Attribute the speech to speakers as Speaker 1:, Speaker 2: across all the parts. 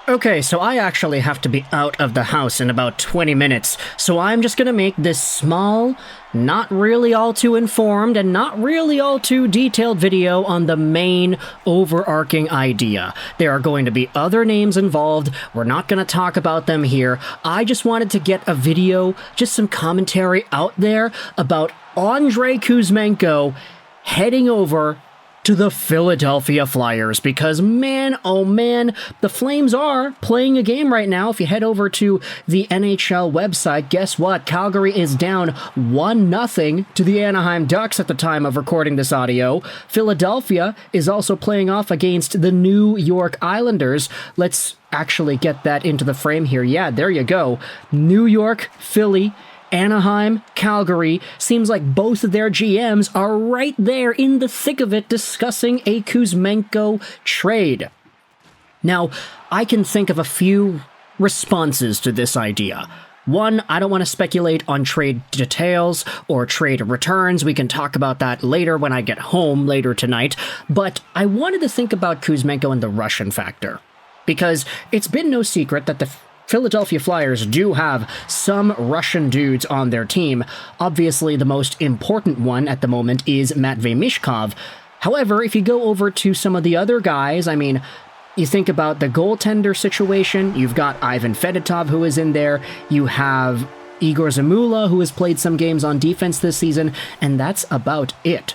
Speaker 1: Okay, so I actually have to be out of the house in about 20 minutes, so I'm just gonna make this small, not really all too informed, and not really all too detailed video on the main overarching idea. There are going to be other names involved, we're not gonna talk about them here. I just wanted to get a video, just some commentary out there about Andrei Kuzmenko heading over to the Philadelphia Flyers, because man, oh man, the Flames are playing a game right now. If you head over to the NHL website, guess what? Calgary is down 1-0 to the Anaheim Ducks at the time of recording this audio. Philadelphia is also playing off against the New York Islanders. Let's actually get that into the frame here. Yeah, there you go. New York, Philly, Anaheim, Calgary. Seems like both of their GMs are right there in the thick of it discussing a Kuzmenko trade. Now, I can think of a few responses to this idea. One, I don't want to speculate on trade details or trade returns. We can talk about that later when I get home later tonight. But I wanted to think about Kuzmenko and the Russian factor, because it's been no secret that the Philadelphia Flyers do have some Russian dudes on their team. Obviously, the most important one at the moment is Matvei Michkov. However, if you go over to some of the other guys, I mean, you think about the goaltender situation, you've got Ivan Fedotov who is in there, you have Igor Zamula who has played some games on defense this season, and that's about it.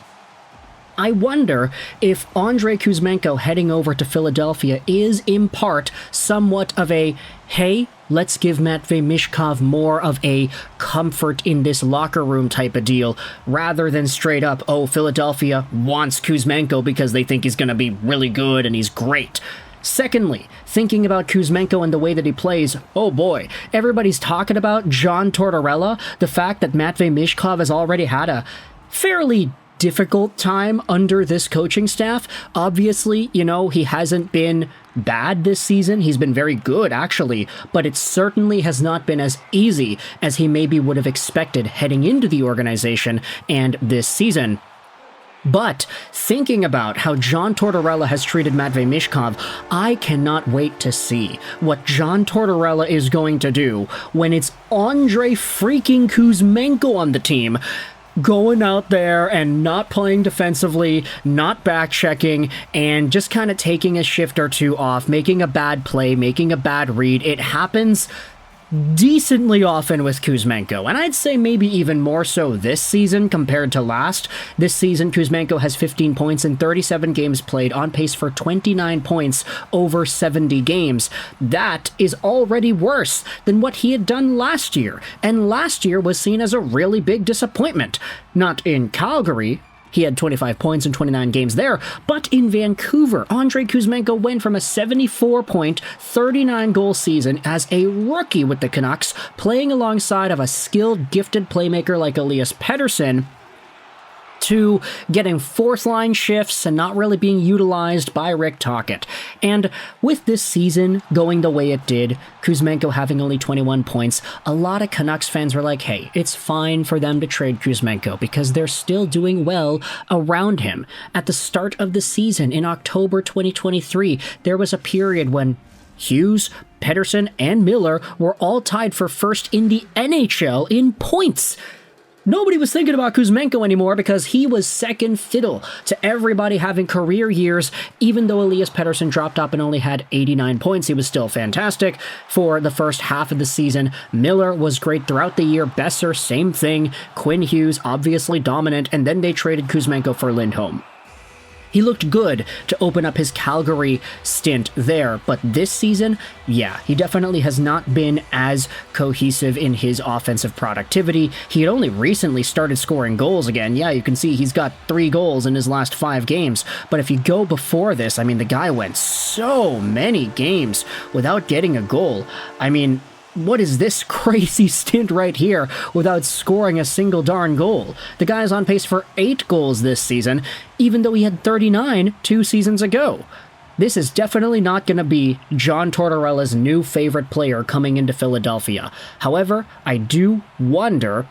Speaker 1: I wonder if Andrei Kuzmenko heading over to Philadelphia is, in part, somewhat of a, hey, let's give Matvei Michkov more of a comfort in this locker room type of deal, rather than straight up, oh, Philadelphia wants Kuzmenko because they think he's going to be really good and he's great. Secondly, thinking about Kuzmenko and the way that he plays, oh boy, everybody's talking about John Tortorella, the fact that Matvei Michkov has already had a fairly difficult time under this coaching staff. Obviously, you know, he hasn't been bad this season. He's been very good, actually, but it certainly has not been as easy as he maybe would have expected heading into the organization and this season. But thinking about how John Tortorella has treated Matvei Michkov, I cannot wait to see what John Tortorella is going to do when it's Andrei freaking Kuzmenko on the team, going out there and not playing defensively, not back-checking, and just kind of taking a shift or two off, making a bad play, making a bad read. It happens decently often with Kuzmenko, and I'd say maybe even more so this season compared to last. This season, Kuzmenko has 15 points in 37 games played, on pace for 29 points over 70 games. That is already worse than what he had done last year, and last year was seen as a really big disappointment. Not in Calgary. He had 25 points in 29 games there, but in Vancouver, Andrei Kuzmenko went from a 74-point, 39-goal season as a rookie with the Canucks, playing alongside of a skilled, gifted playmaker like Elias Pettersson, to getting fourth-line shifts and not really being utilized by Rick Tocchet. And with this season going the way it did, Kuzmenko having only 21 points, a lot of Canucks fans were like, hey, it's fine for them to trade Kuzmenko because they're still doing well around him. At the start of the season, in October 2023, there was a period when Hughes, Pettersson, and Miller were all tied for first in the NHL in points. Nobody was thinking about Kuzmenko anymore because he was second fiddle to everybody having career years. Even though Elias Pettersson dropped up and only had 89 points, he was still fantastic for the first half of the season. Miller was great throughout the year. Besser, same thing. Quinn Hughes, obviously dominant, and then they traded Kuzmenko for Lindholm. He looked good to open up his Calgary stint there, but this season, yeah, he definitely has not been as cohesive in his offensive productivity. He had only recently started scoring goals again. Yeah, you can see he's got 3 goals in his last 5 games, but if you go before this, I mean, the guy went so many games without getting a goal. I mean, what is this crazy stint right here without scoring a single darn goal? The guy's on pace for 8 goals this season, even though he had 39 2 seasons ago. This is definitely not going to be John Tortorella's new favorite player coming into Philadelphia. However, I do wonder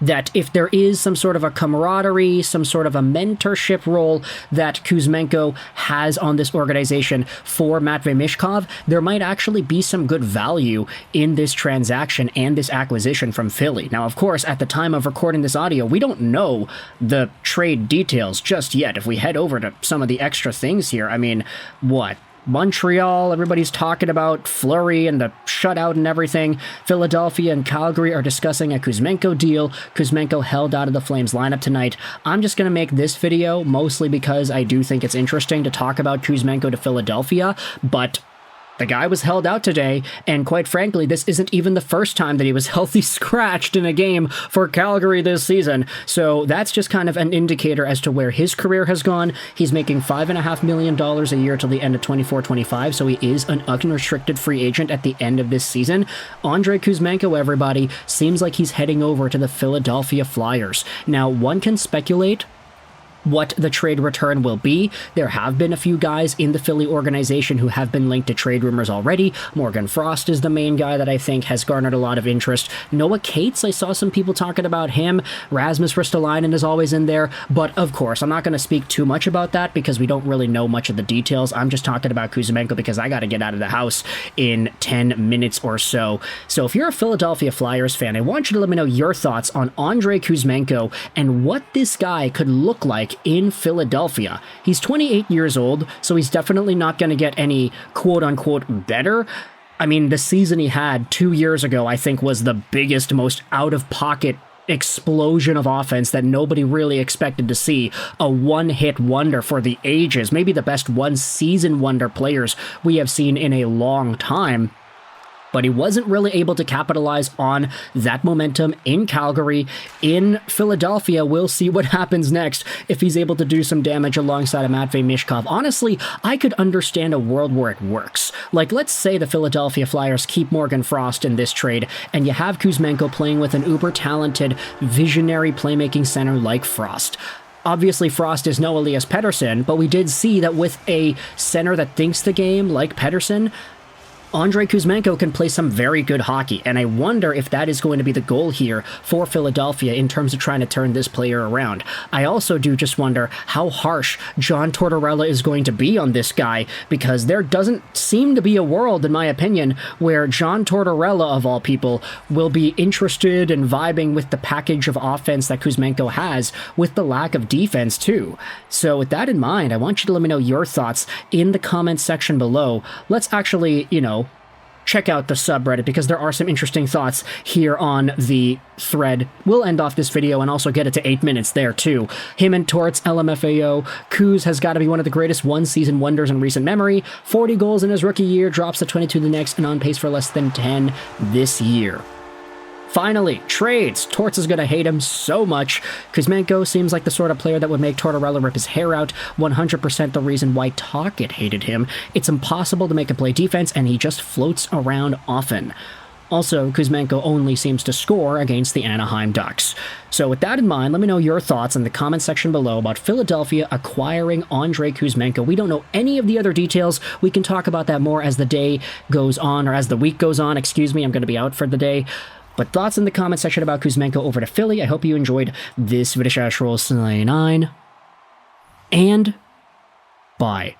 Speaker 1: that if there is some sort of a camaraderie, some sort of a mentorship role that Kuzmenko has on this organization for Matvei Michkov, there might actually be some good value in this transaction and this acquisition from Philly. Now, of course, at the time of recording this audio, we don't know the trade details just yet. If we head over to some of the extra things here, I mean, what? Montreal, everybody's talking about Fleury and the shutout and everything. Philadelphia and Calgary are discussing a Kuzmenko deal. Kuzmenko held out of the Flames lineup tonight. I'm just going to make this video mostly because I do think it's interesting to talk about Kuzmenko to Philadelphia, but the guy was held out today, and quite frankly, this isn't even the first time that he was healthy scratched in a game for Calgary this season. So that's just kind of an indicator as to where his career has gone. He's making $5.5 million a year till the end of 24-25, so he is an unrestricted free agent at the end of this season. Andrei Kuzmenko, everybody, seems like he's heading over to the Philadelphia Flyers. Now, one can speculate what the trade return will be. There have been a few guys in the Philly organization who have been linked to trade rumors already. Morgan Frost is the main guy that I think has garnered a lot of interest. Noah Cates, I saw some people talking about him. Rasmus Ristolainen is always in there, but of course, I'm not going to speak too much about that because we don't really know much of the details. I'm just talking about Kuzmenko because I got to get out of the house in 10 minutes or so. So if you're a Philadelphia Flyers fan, I want you to let me know your thoughts on Andrei Kuzmenko and what this guy could look like in Philadelphia. He's 28 years old, so he's definitely not going to get any quote-unquote better. I mean, the season he had 2 years ago, I think, was the biggest, most out-of-pocket explosion of offense that nobody really expected to see. A one-hit wonder for the ages, maybe the best one-season wonder players we have seen in a long time. But he wasn't really able to capitalize on that momentum in Calgary. In Philadelphia, we'll see what happens next if he's able to do some damage alongside of Matvei Michkov. Honestly, I could understand a world where it works. Like, let's say the Philadelphia Flyers keep Morgan Frost in this trade, and you have Kuzmenko playing with an uber-talented, visionary playmaking center like Frost. Obviously, Frost is no Elias Pettersson, but we did see that with a center that thinks the game like Pettersson, Andrei Kuzmenko can play some very good hockey, and I wonder if that is going to be the goal here for Philadelphia in terms of trying to turn this player around. I also do just wonder how harsh John Tortorella is going to be on this guy, because there doesn't seem to be a world, in my opinion, where John Tortorella, of all people, will be interested in vibing with the package of offense that Kuzmenko has, with the lack of defense, too. So with that in mind, I want you to let me know your thoughts in the comments section below. Let's actually, check out the subreddit because there are some interesting thoughts here on the thread. We'll end off this video and also get it to 8 minutes there too. Him and Torts, LMFAO. Kuz has got to be one of the greatest one-season wonders in recent memory. 40 goals in his rookie year, drops to 22 the next, and on pace for less than 10 this year. Finally, trades. Torts is going to hate him so much. Kuzmenko seems like the sort of player that would make Tortorella rip his hair out. 100% the reason why Tocchet hated him. It's impossible to make him play defense, and he just floats around often. Also, Kuzmenko only seems to score against the Anaheim Ducks. So with that in mind, let me know your thoughts in the comment section below about Philadelphia acquiring Andrei Kuzmenko. We don't know any of the other details. We can talk about that more as the day goes on, or as the week goes on. Excuse me, I'm going to be out for the day. But thoughts in the comment section about Kuzmenko over to Philly. I hope you enjoyed this video. Roll 9. And bye.